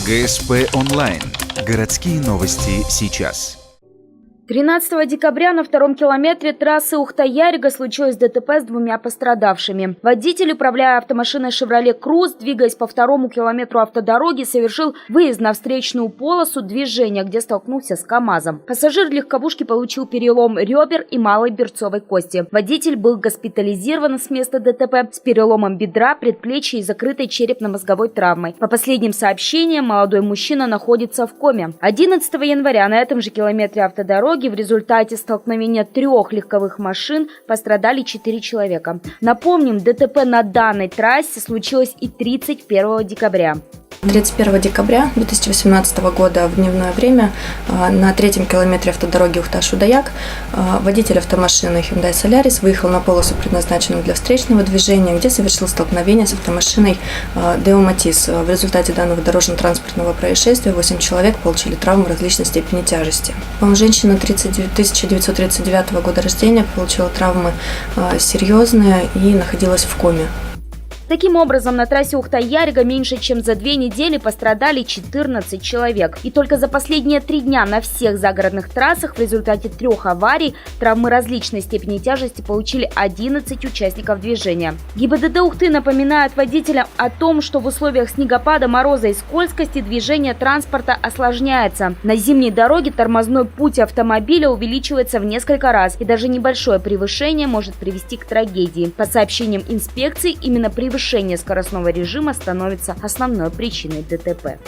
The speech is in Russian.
ГСП онлайн. Городские новости сейчас. 13 декабря на втором километре трассы Ухта-Ярига случилось ДТП с двумя пострадавшими. Водитель, управляя автомашиной «Шевроле Круз», двигаясь по второму километру автодороги, совершил выезд на встречную полосу движения, где столкнулся с КАМАЗом. Пассажир легковушки получил перелом ребер и малой берцовой кости. Водитель был госпитализирован с места ДТП с переломом бедра, предплечья и закрытой черепно-мозговой травмой. По последним сообщениям, молодой мужчина находится в коме. 11 января на этом же километре автодороги в результате столкновения 3 легковых машин пострадали 4 человека. Напомним, ДТП на данной трассе случилось и 31 декабря. 31 декабря 2018 года в дневное время на третьем километре автодороги Ухта-Шудаяк водитель автомашины Hyundai Solaris выехал на полосу, предназначенную для встречного движения, где совершил столкновение с автомашиной Deo Matiz. В результате данного дорожно-транспортного происшествия 8 человек получили травмы различной степени тяжести. Женщина 1939 года рождения получила травмы серьезные и находилась в коме. Таким образом, на трассе Ухта-Ярига меньше чем за 2 недели пострадали 14 человек. И только за последние 3 дня на всех загородных трассах в результате 3 аварий травмы различной степени тяжести получили 11 участников движения. ГИБДД Ухты напоминает водителям о том, что в условиях снегопада, мороза и скользкости движение транспорта осложняется. На зимней дороге тормозной путь автомобиля увеличивается в несколько раз, и даже небольшое превышение может привести к трагедии. По сообщениям инспекции, именно превышение скоростного режима становится основной причиной ДТП.